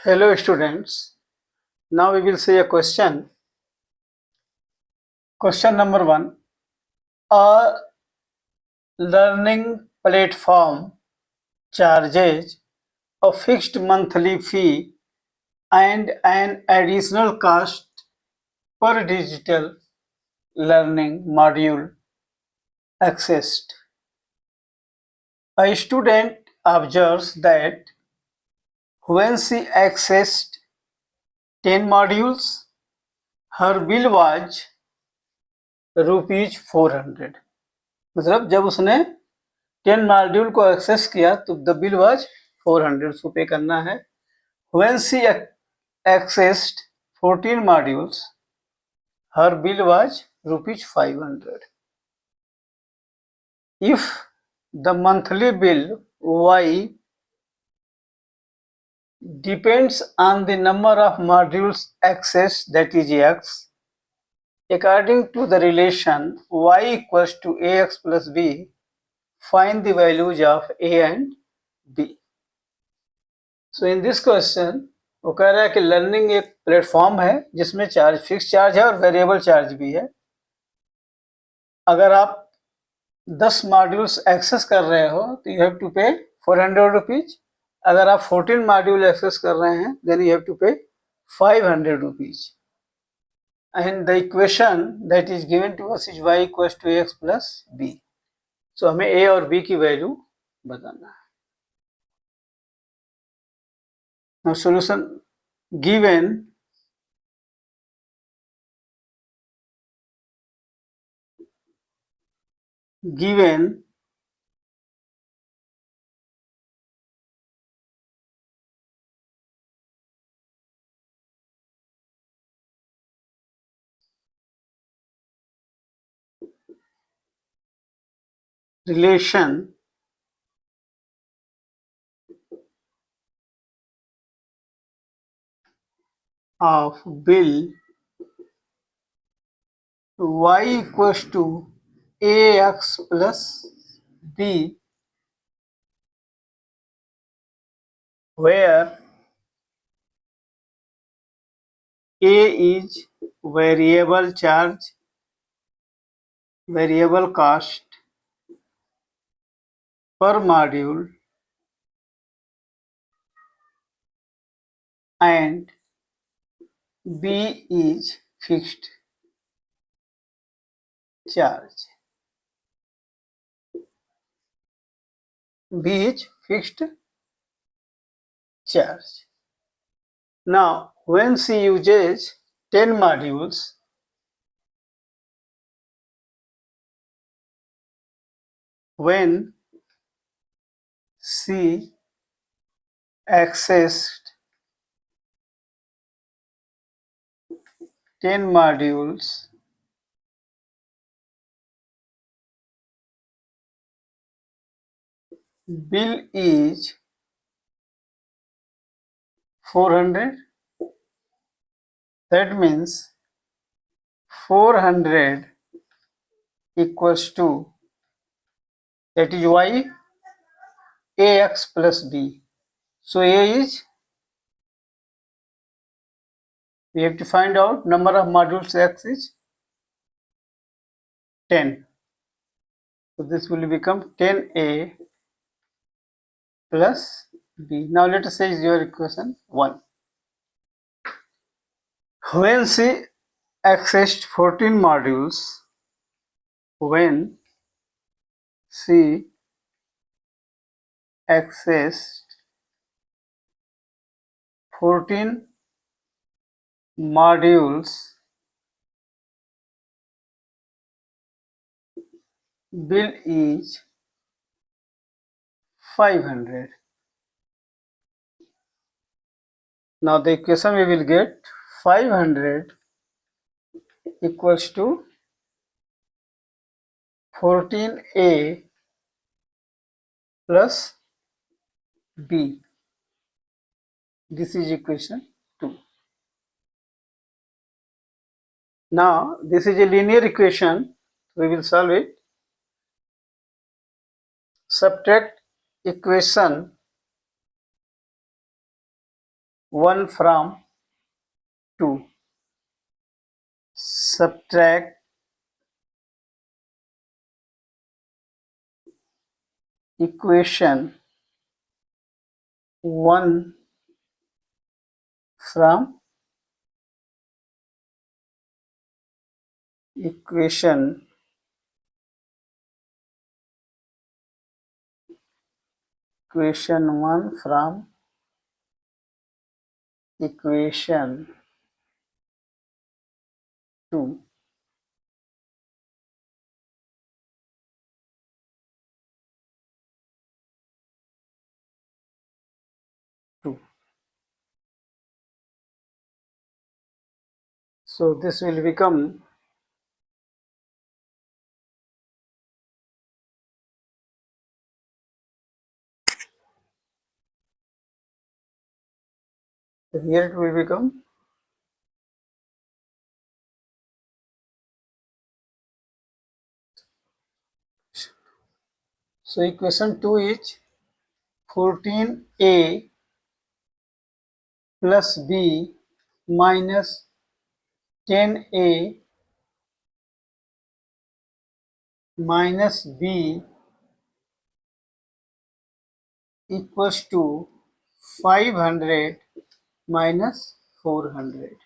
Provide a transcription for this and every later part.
Hello students, now we will see a question. Question number 1. A learning platform charges a fixed monthly fee and an additional cost per digital learning module accessed. A student observes that when she accessed 10 modules, her bill was rupees 400. मतलब जब उसने 10 module को access किया तो the bill was 400 उसको पे करना है. When she accessed 14 modules, her bill was rupees 500. If the monthly bill Y depends on the number of modules accessed, that is X, according to the relation Y equals to AX plus B, find the values of A and B. So in this question वो कह रहा है कि learning एक platform है जिसमें charge fix charge है और वेरिएबल चार्ज भी है. अगर आप 10 मॉड्यूल्स एक्सेस कर रहे हो तो यू हैव टू पे 400 रुपीज. अगर आप 14 मॉड्यूल एक्सेस कर रहे हैं then you have to pay 500 rupees. And the equation that is given to us is y equals to x plus b. So हमें a और b की वैल्यू बताना है. Now solution given relation of bill y equals to ax plus b, where a is variable charge, variable cost per module, and b is fixed charge. B is fixed charge. Now, when she uses 10 modules, when she accessed 10 modules, bill is 400. That means 400 equals to, that is y, ax plus b. So a is, we have to find out number of modules x is 10. So this will become 10a plus b. Now let us say is your equation 1. When she accessed 14 modules, when she accessed 14 modules, bill is 500. Now the equation we will get 500 equals to 14a plus b. This is equation 2. Now this is a linear equation. We will solve it. Subtract equation 1 from 2. Subtract equation 1 from equation 1 from equation 2. So this will become here it will become so equation 2 is 14a plus b minus 10a minus b equals to 500 minus 400.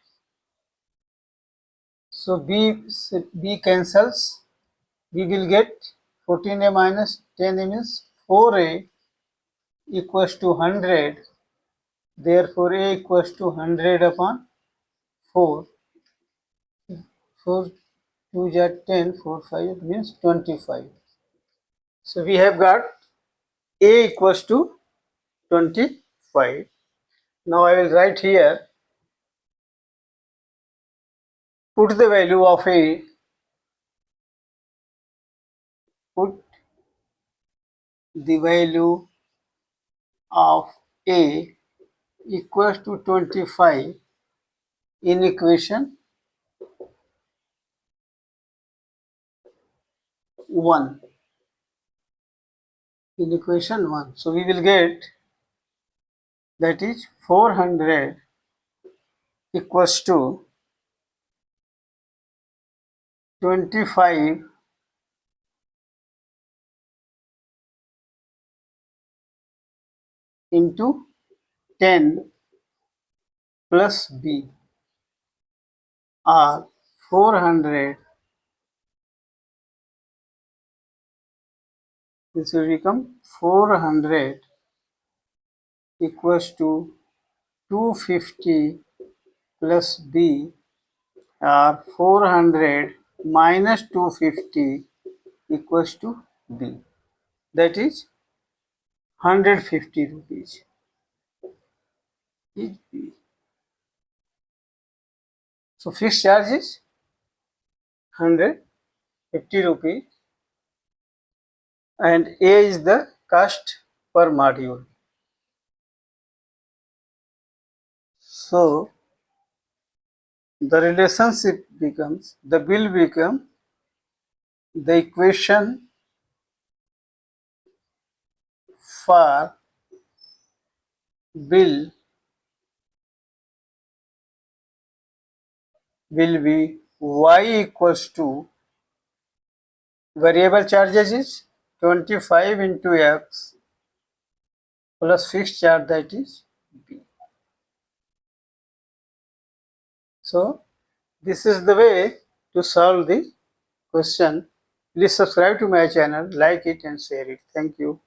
So b cancels. We will get 14a minus 10a means 4a equals to 100. Therefore, a equals to 100 upon 4. 4 2 is 10, 4 5 means 25. So we have got a equals to 25. Now I will write here, put the value of a, put the value of a equals to 25 in equation 1. In equation 1. So we will get that is 400 equals to 25 into 10 plus b, or 400, this will become 400 equals to 250 plus b, or 400 minus 250 equals to b, that is 150 rupees is b. So fixed charge is 150 rupees and a is the cost per module. So the relationship becomes, the bill become, the equation for bill will be y equals to variable charges is 25 into x plus fixed charge, that is b. So this is the way to solve the question. Please subscribe to my channel, like it and share it. Thank you.